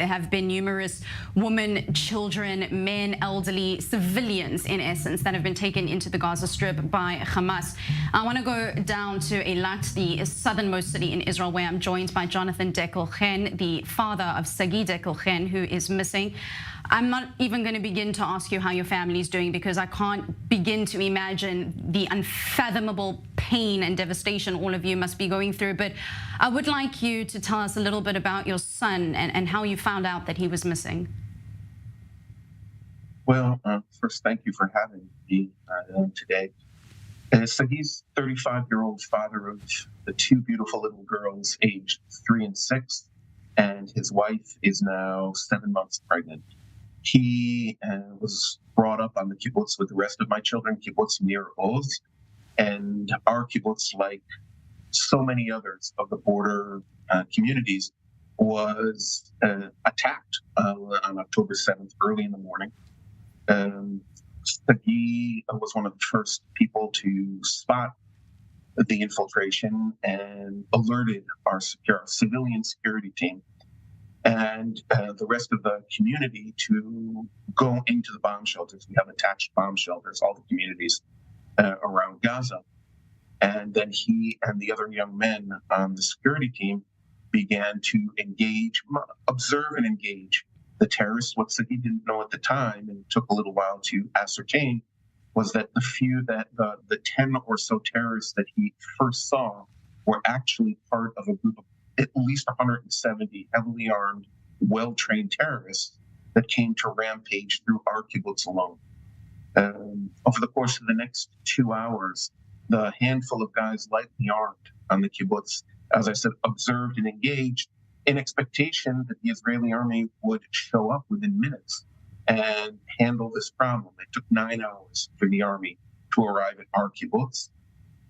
There have been numerous women, children, men, elderly, civilians, in essence, that have been taken into the Gaza Strip by Hamas. I want to go down to Eilat, the southernmost city in Israel, where I'm joined by Joanthan Dekel-Chen, the father of Sagui Dekel-Chen, who is missing. I'm not even going to begin to ask you how your family is doing, because I can't begin to imagine the unfathomable pain and devastation all of you must be going through. But I would like you to tell us a little bit about your son and how you found out that he was missing. Well, first, thank you for having me today. Sagui's 35-year-old father of the two beautiful little girls, aged 3 and 6, and his wife is now 7 months pregnant. He was brought up on the kibbutz with the rest of my children, kibbutz Nir Oz, and our kibbutz, like so many others of the border communities, was attacked on October 7th, early in the morning. Sagui was one of the first people to spot the infiltration and alerted our civilian security team and the rest of the community to go into the bomb shelters. We have attached bomb shelters, all the communities around Gaza. And then he and the other young men on the security team began to observe and engage the terrorists. What Sagui didn't know at the time, and it took a little while to ascertain, was that the 10 or so terrorists that he first saw were actually part of a group of at least 170 heavily armed, well-trained terrorists that came to rampage through our kibbutz alone. Over the course of the next 2 hours, the handful of guys lightly armed on the kibbutz, as I said, observed and engaged in expectation that the Israeli army would show up within minutes and handle this problem. It took 9 hours for the army to arrive at our kibbutz.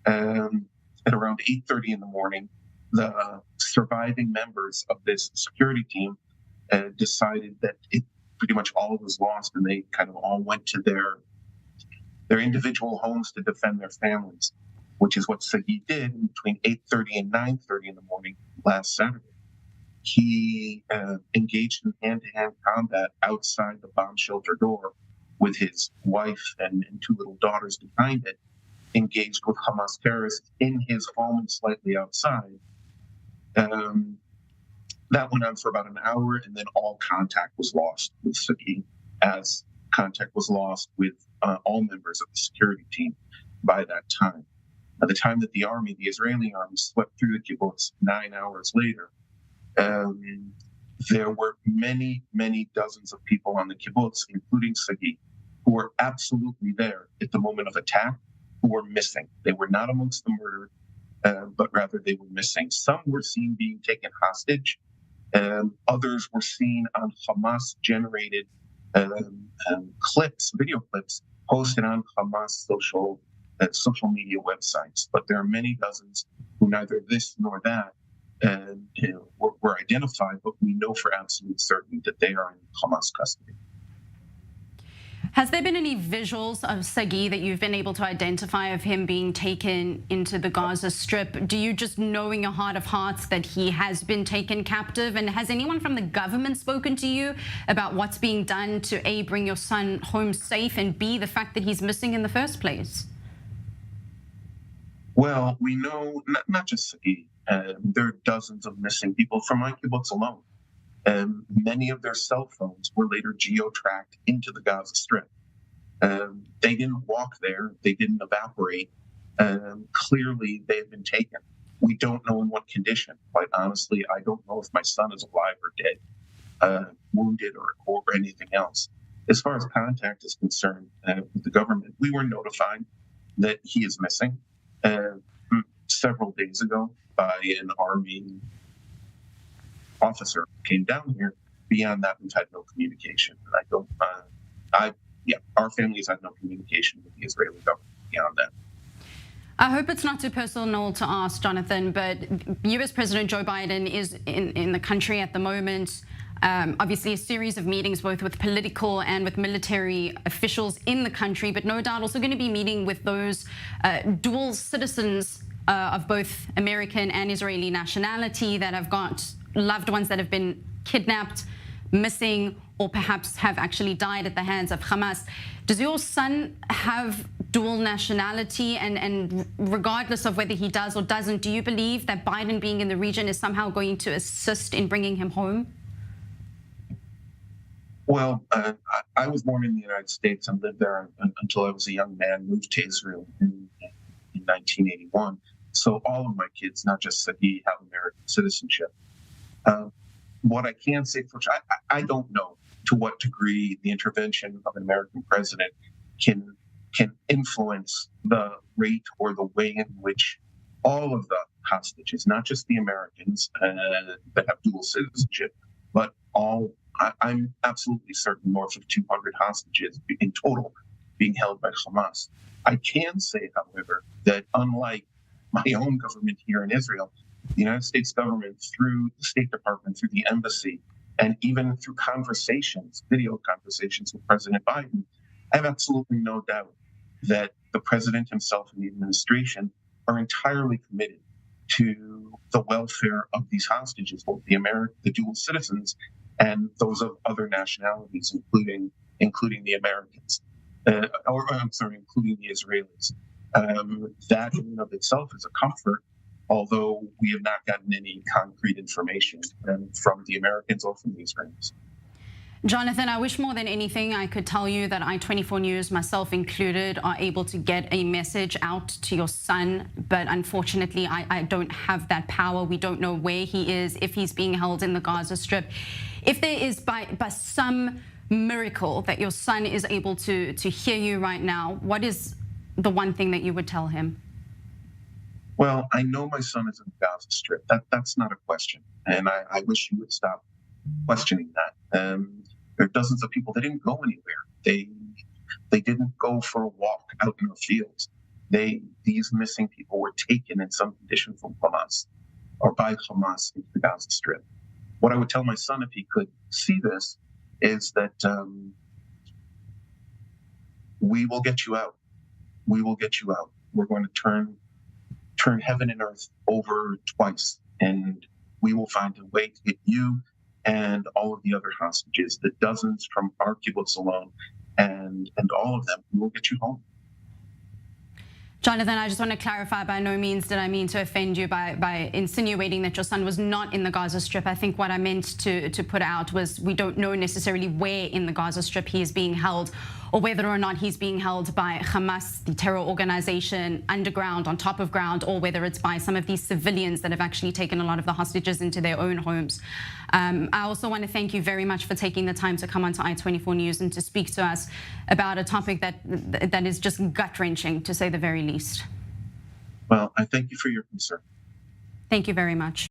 At around 8:30 in the morning, the surviving members of this security team decided that it pretty much all was lost, and they kind of all went to their individual homes to defend their families, which is what Sagui did between 8:30 and 9:30 in the morning last Saturday. He engaged in hand-to-hand combat outside the bomb shelter door with his wife and 2 little daughters behind it, engaged with Hamas terrorists in his home and slightly outside. That went on for about an hour, and then all contact was lost with Sagui, as contact was lost with all members of the security team by that time. By the time that the Israeli army, swept through the kibbutz 9 hours later, there were many, many dozens of people on the kibbutz, including Sagui, who were absolutely there at the moment of attack, who were missing. They were not amongst the murdered, but rather they were missing. Some were seen being taken hostage. Others were seen on Hamas-generated video clips, posted on Hamas social media websites. But there are many dozens who neither this nor that were identified, but we know for absolute certain that they are in Hamas custody. Has there been any visuals of Sagui that you've been able to identify of him being taken into the Gaza Strip? Do you just know in your heart of hearts that he has been taken captive? And has anyone from the government spoken to you about what's being done to A, bring your son home safe, and B, the fact that he's missing in the first place? Well, we know not just Sagui. There are dozens of missing people from my kibbutz alone. Many of their cell phones were later geo-tracked into the Gaza Strip. They didn't walk there. They didn't evaporate. Clearly, they've been taken. We don't know in what condition. Quite honestly, I don't know if my son is alive or dead, wounded or anything else. As far as contact is concerned with the government, we were notified that he is missing several days ago by an army officer came down here. Beyond that, we've had no communication. Our families had no communication with the Israeli government beyond that. I hope it's not too personal to ask, Joanthan, but US President Joe Biden is in the country at the moment. Obviously, a series of meetings, both with political and with military officials in the country, but no doubt also going to be meeting with those dual citizens of both American and Israeli nationality that have got loved ones that have been kidnapped missing or perhaps have actually died at the hands of Hamas. Does your son have dual nationality? And regardless of whether he does or doesn't, do you believe that Biden being in the region is somehow going to assist in bringing him home? Well, I was born in the United States and lived there until I was a young man, moved to Israel in 1981. So all of my kids, not just Sagui, have American citizenship. What I can say, for I don't know to what degree the intervention of an American president can influence the rate or the way in which all of the hostages, not just the Americans that have dual citizenship, but all, I'm absolutely certain north of 200 hostages in total being held by Hamas. I can say, however, that unlike my own government here in Israel, the United States government, through the State Department, through the embassy, and even through conversations, video conversations with President Biden, I have absolutely no doubt that the president himself and the administration are entirely committed to the welfare of these hostages, both the dual citizens and those of other nationalities, including the Americans, including the Israelis. That in and of itself is a comfort, although we have not gotten any concrete information from the Americans or from the Israelis. Joanthan, I wish more than anything I could tell you that I-24 News, myself included, are able to get a message out to your son. But unfortunately, I don't have that power. We don't know where he is, if he's being held in the Gaza Strip. If there is by some miracle that your son is able to hear you right now, what is the one thing that you would tell him? Well, I know my son is in the Gaza Strip. That's not a question. And I wish you would stop questioning that. There are dozens of people that didn't go anywhere. They didn't go for a walk out in the fields. These missing people were taken in some condition from Hamas or by Hamas into the Gaza Strip. What I would tell my son if he could see this is that we will get you out. We will get you out. We're going to turn heaven and earth over twice, and we will find a way to get you and all of the other hostages, the dozens from our kibbutz alone, and all of them, we will get you home. Joanthan, I just want to clarify, by no means did I mean to offend you by insinuating that your son was not in the Gaza Strip. I think what I meant to put out was we don't know necessarily where in the Gaza Strip he is being held, or whether or not he's being held by Hamas, the terror organization, underground, on top of ground, or whether it's by some of these civilians that have actually taken a lot of the hostages into their own homes. I also want to thank you very much for taking the time to come onto I-24 News and to speak to us about a topic that is just gut-wrenching, to say the very least. Well, I thank you for your concern. Thank you very much.